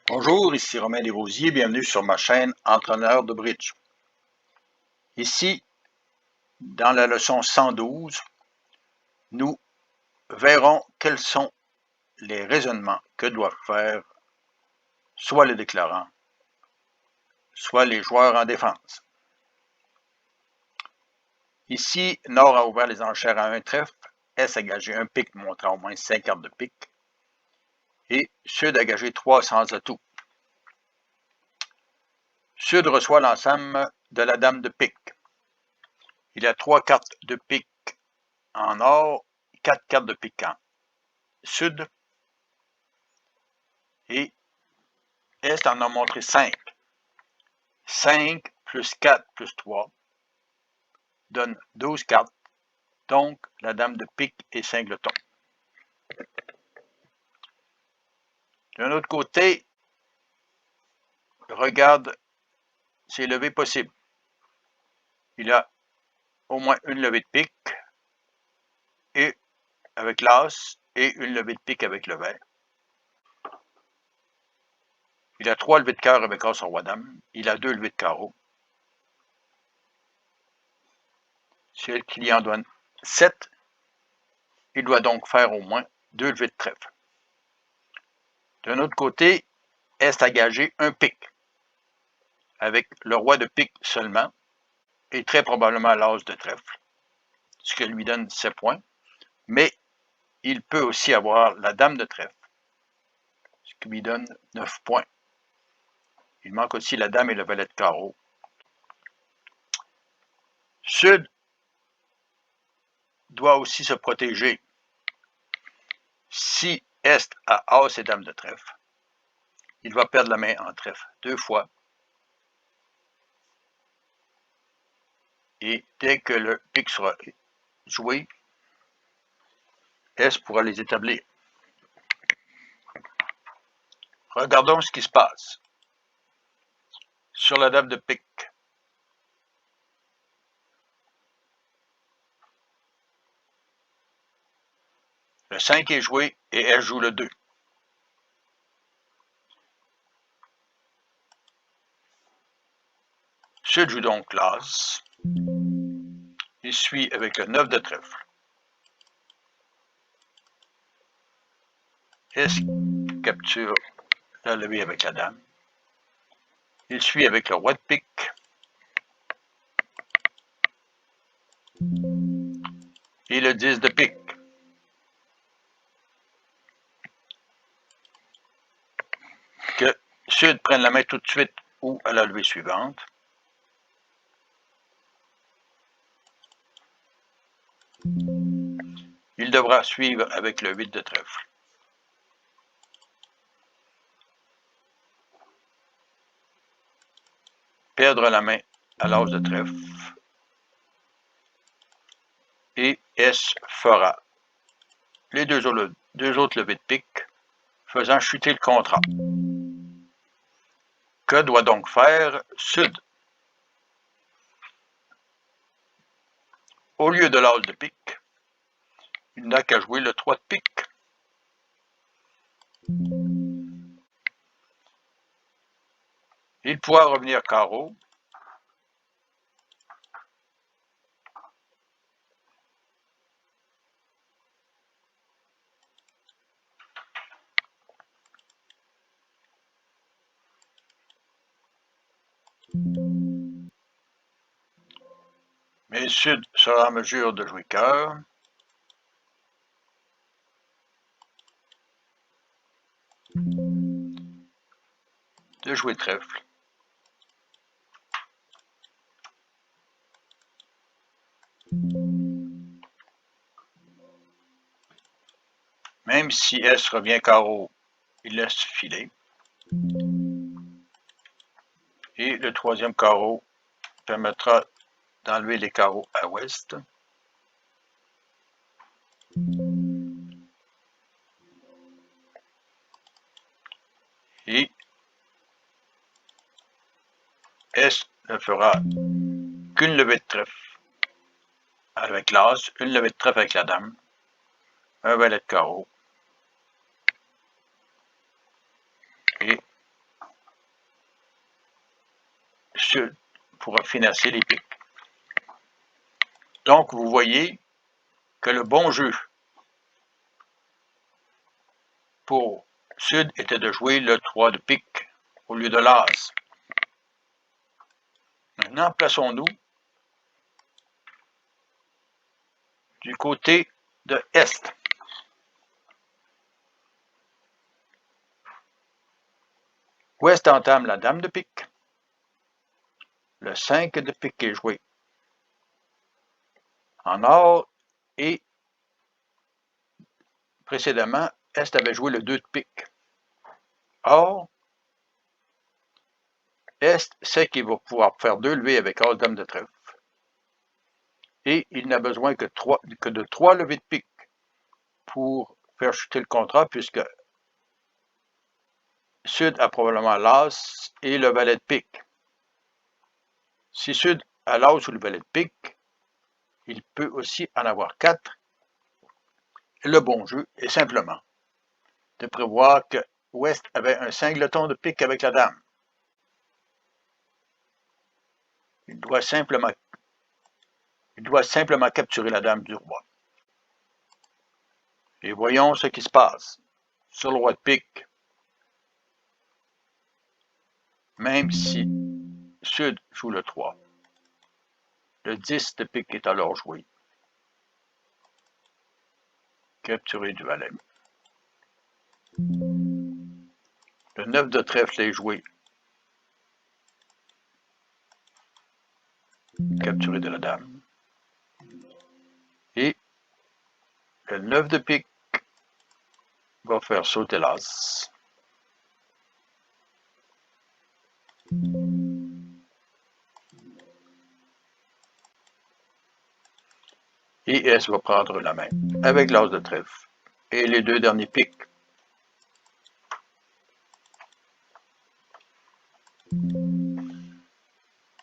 Bonjour, ici Romain Desrosiers, bienvenue sur ma chaîne Entraîneur de bridge. Ici, dans la leçon 112, nous verrons quels sont les raisonnements que doivent faire soit le déclarant, soit les joueurs en défense. Ici, Nord a ouvert les enchères à un trèfle, S a gagé un pic montrant au moins 5 cartes de pique, et Sud a gagé 3 sans atout. Sud reçoit l'ensemble de la dame de pique. Il a 3 cartes de pique en or, 4 cartes de pique en Sud, et Est en a montré 5. 5 plus 4 plus 3 donne 12 cartes, donc la dame de pique est singleton. D'un autre côté, regarde ses levées possibles. Il a au moins une levée de pique et avec l'as et une levée de pique avec le vert. Il a 3 levées de cœur avec as sur roi dame. Il a 2 levées de carreau. Si le client donne 7, il doit donc faire au moins 2 levées de trèfle. D'un autre côté, Est a gagé un pique avec le roi de pique seulement et très probablement l'as de trèfle, ce qui lui donne 7 points, mais il peut aussi avoir la dame de trèfle, ce qui lui donne 9 points. Il manque aussi la dame et le valet de carreau. Sud doit aussi se protéger. Si Est a as et dame de trèfle, il va perdre la main en trèfle 2 fois. Et dès que le pique sera joué, Est pourra les établir. Regardons ce qui se passe. Sur la dame de pique, le 5 est joué et Est joue le 2. Sud joue donc l'as. Il suit avec le 9 de trèfle. Est capture la levée avec la dame. Il suit avec le roi de pique. Et le 10 de pique. Que Sud prenne la main tout de suite ou à la levée suivante. Il devra suivre avec le 8 de trèfle. Perdre la main à l'as de trèfle. Et S fera les deux autres levées de pique, faisant chuter le contrat. Que doit donc faire Sud? Au lieu de l'as de pique, il n'a qu'à jouer le 3 de pique. Il pourra revenir carreau. Mais Sud sera en mesure de jouer cœur. De jouer trèfle. Même si S revient carreau, il laisse filer. Et le troisième carreau permettra d'enlever les carreaux à ouest. Et S ne fera qu'une levée de trèfle avec l'as, une levée de trèfle avec la dame, un valet de carreau. Et Sud pour financer les piques. Donc, vous voyez que le bon jeu pour Sud était de jouer le 3 de pique au lieu de l'As. Maintenant, plaçons-nous du côté de Est. Ouest entame la dame de pique. Le 5 de pique est joué en or et précédemment, Est avait joué le 2 de pique. Or, Est sait qu'il va pouvoir faire 2 levées avec As dame de trèfle. Et il n'a besoin que de 3 levées de pique pour faire chuter le contrat, puisque Sud a probablement l'As et le valet de pique. Si Sud a l'As ou le valet de pique, il peut aussi en avoir 4. Le bon jeu est simplement de prévoir que Ouest avait un singleton de pique avec la dame. Il doit simplement capturer la dame du roi. Et voyons ce qui se passe. Sur le roi de pique, même si Sud joue le 3, le 10 de pique est alors joué. Capturé du valet. Le 9 de trèfle est joué. Capturé de la dame. Et le 9 de pique va faire sauter l'As. Et S va prendre la main avec l'As de trèfle et les 2 derniers piques.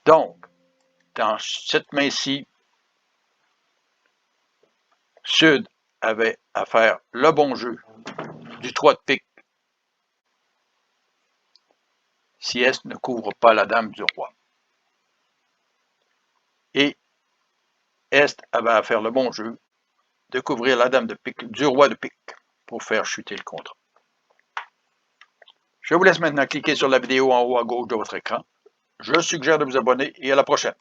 Donc, dans cette main-ci, Sud avait à faire le bon jeu du 3 de pique si S ne couvre pas la dame du roi. Et Est avait à faire le bon jeu de couvrir la dame de pique du roi de pique pour faire chuter le contrat. Je vous laisse maintenant cliquer sur la vidéo en haut à gauche de votre écran. Je suggère de vous abonner et à la prochaine.